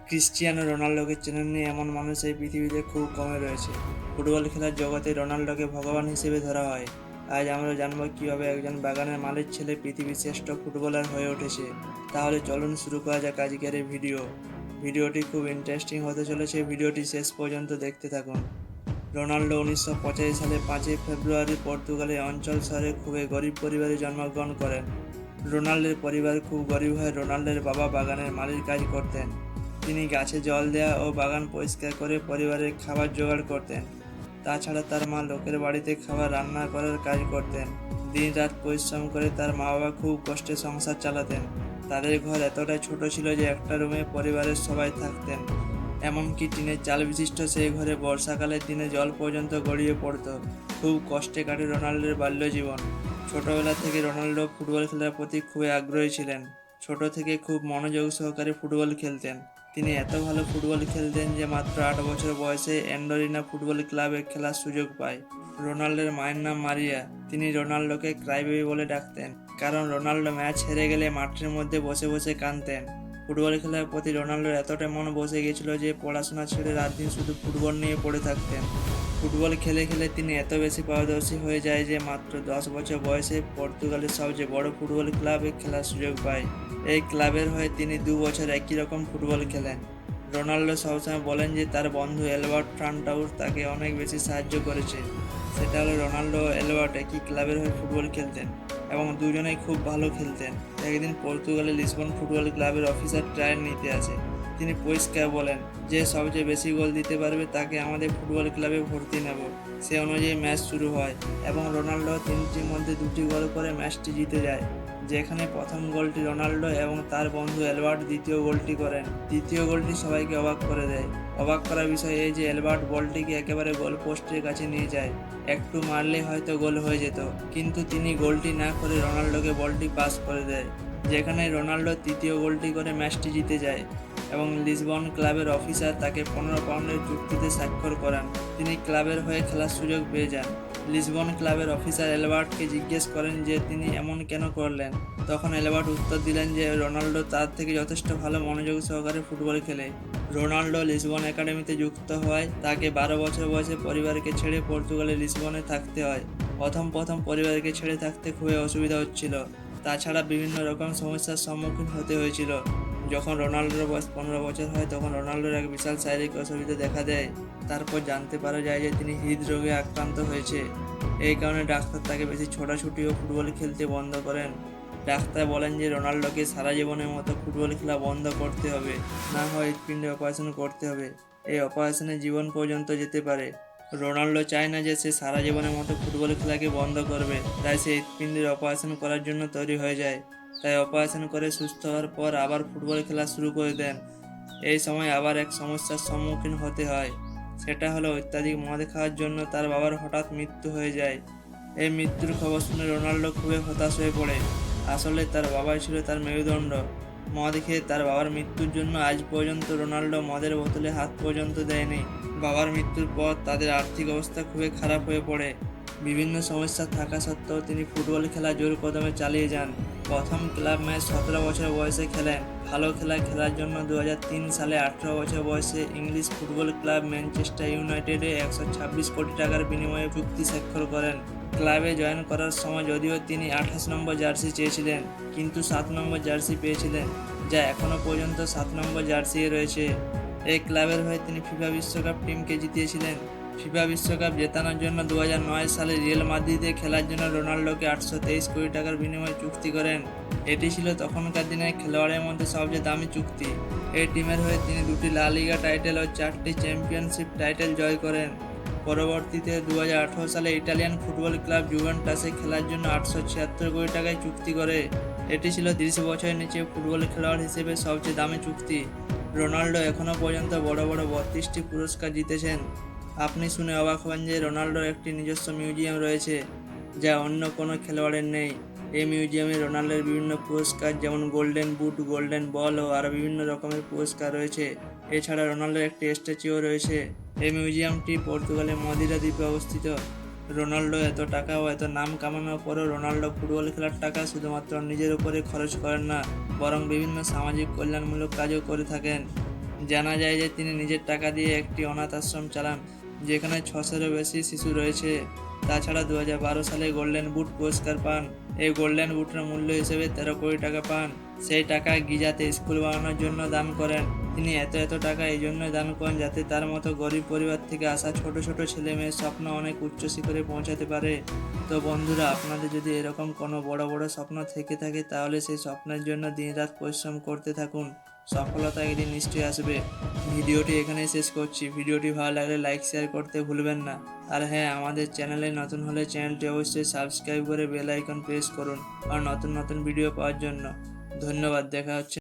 Cristiano রোনাল্ডোকে চেনেননি এমন মানুষ এই পৃথিবীতে খুব কমই রয়েছে। ফুটবল খেলার জগতে রোনাল্ডোকে ভগবান হিসেবে ধরা হয়। আজ আমরা জানবো কিভাবে একজন বাগানের মালিক ছেলে পৃথিবীর শ্রেষ্ঠ ফুটবলার হয়ে উঠেছে। তাহলে চলুন শুরু করা যাক আজকের এই ভিডিওটি খুব ইন্টারেস্টিং হতে চলেছে। ভিডিওটি শেষ পর্যন্ত দেখতে থাকুন। রোনাল্ডো 1985 সালে 5 ফেব্রুয়ারি পর্তুগালের অঞ্চল শহরে খুবই গরিব পরিবারে জন্মগ্রহণ করেন। রোনাল্ডোর পরিবার খুব গরিব হয়। রোনাল্ডোর বাবা বাগানের মালির কাজ করতেন। তিনি গাছে জল দেওয়া ও বাগান পরিষ্কার করে পরিবারের খাবার জোগাড় করতেন। তাছাড়া তার মা লোকের বাড়িতে খাবার রান্না করার কাজ করতেন। দিনরাত পরিশ্রম করে তার মা বাবা খুব কষ্টে সংসার চালাতেন। তাদের ঘর এতটাই ছোট ছিল যে একটা রুমে পরিবারের সবাই থাকতেন। এমনকি টিনের চাল বিশিষ্ট সেই ঘরে বর্ষাকালের দিনে জল পর্যন্ত গড়িয়ে পড়তো। খুব কষ্টে কাটে রোনাল্ডোর বাল্যজীবন। ছোটবেলা থেকে রোনাল্ডো ফুটবল খেলার প্রতি খুবই আগ্রহী ছিলেন। ছোট থেকে খুব মনোযোগ সহকারে ফুটবল খেলতেন। তিনি এত ভালো ফুটবল খেলতেন যে মাত্র 8 বছর বয়সে অ্যান্ডোরিনা ফুটবল ক্লাবে খেলার সুযোগ পায়। রোনাল্ডোর মায়ের নাম মারিয়া। তিনি রোনাল্ডোকে ক্রাইবেবি বলে ডাকতেন, কারণ রোনাল্ডো ম্যাচ হেরে গেলে মাঠের মধ্যে বসে বসে কাঁদতেন। ফুটবল খেলার প্রতি রোনাল্ডোর এতটাই মন বসে গিয়েছিল যে পড়াশোনা ছেড়ে রাত দিন শুধু ফুটবল নিয়ে পড়ে থাকতেন। ফুটবল খেলে খেলে তিনি এত বেশি পারদর্শী হয়ে যায় যে মাত্র 10 বছর বয়সে পর্তুগালের সবচেয়ে বড় ফুটবল ক্লাবে খেলার সুযোগ পায়। এই ক্লাবের হয়ে তিনি 2 বছর একই রকম ফুটবল খেলেন। রোনাল্ডো সবসময় বলেন যে তার বন্ধু অ্যালবার্ট ফ্রান্টাউর তাকে অনেক বেশি সাহায্য করেছে। সেটা হলো রোনাল্ডো ও অ্যালবার্ট একই ক্লাবের হয়ে ফুটবল খেলতেন এবং দুজনেই খুব ভালো খেলতেন। একদিন পর্তুগালের লিসবন ফুটবল ক্লাবের অফিসার ট্রায়াল নিতে আসে। তিনি পরিষ্কার বলেন, যে সবচেয়ে বেশি গোল দিতে পারবে তাকে আমাদের ফুটবল ক্লাবে ভর্তি নেব। সে অনুযায়ী ম্যাচ শুরু হয় এবং রোনাল্ডো 3টির মধ্যে 2টি গোল করে ম্যাচটি জিতে যায়। যেখানে প্রথম গোলটি রোনাল্ডো এবং তার বন্ধু অ্যালবার্ট দ্বিতীয় গোলটি করেন। দ্বিতীয় গোলটি সবাইকে অবাক করে দেয়। অবাক করার বিষয় এই যে অ্যালবার্ট বলটিকে একেবারে গোল পোস্টের কাছে নিয়ে যায়। একটু মারলেই হয়তো গোল হয়ে যেত, কিন্তু তিনি গোলটি না করে রোনাল্ডোকে বলটি পাস করে দেয়। যেখানে রোনাল্ডো তৃতীয় গোলটি করে ম্যাচটি জিতে যায় এবং লিসবন ক্লাবের অফিসার তাকে 15 পাউন্ডের চুক্তিতে স্বাক্ষর করান। তিনি ক্লাবের হয়ে খেলার সুযোগ পেয়ে যান। লিসবন ক্লাবের অফিসার অ্যালবার্টকে জিজ্ঞেস করেন যে তিনি এমন কেন করলেন। তখন অ্যালবার্ট উত্তর দিলেন যে রোনাল্ডো তার থেকে যথেষ্ট ভালো মনোযোগ সহকারে ফুটবল খেলে। রোনাল্ডো লিসবন একাডেমিতে যুক্ত হওয়ায় তাকে 12 বছর বয়সে পরিবারকে ছেড়ে পর্তুগালের লিসবনে থাকতে হয়। প্রথম পরিবারকে ছেড়ে থাকতে খুবই অসুবিধা হচ্ছিল। তাছাড়া বিভিন্ন রকম সমস্যার সম্মুখীন হতে হয়েছিল। যখন রোনাল্ডোর বয়স 15 বছর হয় তখন রোনাল্ডোর এক বিশাল শারীরিক অসুবিধা দেখা দেয়। তারপর জানতে পারা যায় যে তিনি হৃদরোগে আক্রান্ত হয়েছে। এই কারণে ডাক্তার তাকে বেশি ছোটাছুটি ও ফুটবল খেলতে বন্ধ করেন। ডাক্তার বলেন যে রোনাল্ডোকে সারা জীবনের মতো ফুটবল খেলা বন্ধ করতে হবে, না হয় হৃৎপিণ্ডে অপারেশন করতে হবে। এই অপারেশনে জীবন পর্যন্ত যেতে পারে। রোনাল্ডো চায় না যে সে সারা জীবনের মতো ফুটবল খেলাকে বন্ধ করবে, তাই সে হৃৎপিণ্ডের অপারেশন করার জন্য তৈরি হয়ে যায়। তাই অপারেশন করে সুস্থ হওয়ার পর আবার ফুটবল খেলা শুরু করে দেন। এই সময় আবার এক সমস্যার সম্মুখীন হতে হয়। সেটা হলো অত্যাধিক মদ খাওয়ার জন্য তার বাবার হঠাৎ মৃত্যু হয়ে যায়। এই মৃত্যুর খবর শুনে রোনাল্ডো খুবই হতাশ হয়ে পড়ে। আসলে তার বাবাই ছিল তার মেরুদণ্ড। মদ খেয়ে তার বাবার মৃত্যুর জন্য আজ পর্যন্ত রোনাল্ডো মদের বোতলে হাত পর্যন্ত দেয়নি। বাবার মৃত্যুর পর তাদের আর্থিক অবস্থা খুবই খারাপ হয়ে পড়ে। বিভিন্ন সমস্যা থাকা সত্ত্বেও তিনি ফুটবল খেলা জোর কদমে চালিয়ে যান। প্রথম ক্লাব ম্যাচ 17 বছর বয়সে খেলেন। ভালো খেলার জন্য 2003 সালে 18 বছর বয়সে ইংলিশ ফুটবল ক্লাব ম্যানচেস্টার ইউনাইটেডে 126 কোটি টাকার বিনিময়ে চুক্তি স্বাক্ষর করেন। ক্লাবে জয়েন করার সময় যদিও তিনি 28 নম্বর জার্সি চেয়েছিলেন, কিন্তু 7 নম্বর জার্সি পেয়েছিলেন, যা এখনও পর্যন্ত 7 নম্বর জার্সি রয়েছে। এই ক্লাবের হয়ে তিনি ফিফা বিশ্বকাপ টিমকে জিতিয়েছিলেন। ফিফা বিশ্বকাপ জেতানোর জন্য 2009 সালে রিয়াল মাদ্রিদে খেলার জন্য রোনাল্ডোকে 823 কোটি টাকার বিনিময়ে চুক্তি করেন। এটি ছিল তখনকার দিনের খেলোয়াড়ের মধ্যে সবচেয়ে দামি চুক্তি। এই টিমের হয়ে তিনি 2টি লা লিগা টাইটেল ও 4টি চ্যাম্পিয়নশিপ টাইটেল জয় করেন। পরবর্তীতে 2018 সালে ইটালিয়ান ফুটবল ক্লাব জুভেন্টাসে খেলার জন্য 876 কোটি টাকায় চুক্তি করে। এটি ছিল 30 বছরের নিচে ফুটবল খেলোয়াড় হিসেবে সবচেয়ে দামি চুক্তি। রোনাল্ডো এখনও পর্যন্ত বড় 32টি পুরস্কার জিতেছেন। আপনি শুনে অবাক হবেন যে রোনাল্ডোর একটি নিজস্ব মিউজিয়াম রয়েছে, যা অন্য কোনো খেলোয়াড়ের নেই। এই মিউজিয়ামে রোনাল্ডোর বিভিন্ন পুরস্কার যেমন গোল্ডেন বুট, গোল্ডেন বল ও আরও বিভিন্ন রকমের পুরস্কার রয়েছে। এছাড়া রোনাল্ডোর একটি স্ট্যাচুও রয়েছে। এই মিউজিয়ামটি পর্তুগালের মদিরা দ্বীপে অবস্থিত। রোনাল্ডো এত টাকা ও এত নাম কামানোর পরও রোনাল্ডো ফুটবল খেলার টাকা শুধুমাত্র নিজের উপরে খরচ করেন না, বরং বিভিন্ন সামাজিক কল্যাণমূলক কাজও করে থাকেন। জানা যায় যে তিনি নিজের টাকা দিয়ে একটি অনাথ আশ্রম চালান, যেখানে 600-এরও বেশি শিশু রয়েছে। তাছাড়া 2012 সালে গোল্ডেন বুট পুরস্কার পান। এই গোল্ডেন বুটের মূল্য হিসেবে 13 কোটি টাকা পান। সেই টাকা গিজাতে স্কুল বানানোর জন্য দান করেন। তিনি এত টাকা এই জন্য দান করেন যাতে তার মতো গরিব পরিবার থেকে আসা ছোট ছোট ছেলে মেয়ের স্বপ্ন অনেক উচ্চ শিখরে পৌঁছাতে পারে। তো বন্ধুরা, আপনাদের যদি এরকম কোনো বড় বড় স্বপ্ন থেকে থাকে তাহলে সেই স্বপ্নের জন্য দিনরাত পরিশ্রম করতে থাকুন। সফলতা একদিন নিশ্চয়ই আসবে। ভিডিওটি এখানেই শেষ করছি। ভিডিওটি ভালো লাগলে লাইক শেয়ার করতে ভুলবেন না। আর হ্যাঁ, আমাদের চ্যানেলে নতুন হলে চ্যানেলটি অবশ্যই সাবস্ক্রাইব করে বেল আইকন প্রেস করুন আর নতুন নতুন ভিডিও পাওয়ার জন্য। ধন্যবাদ। দেখা হচ্ছে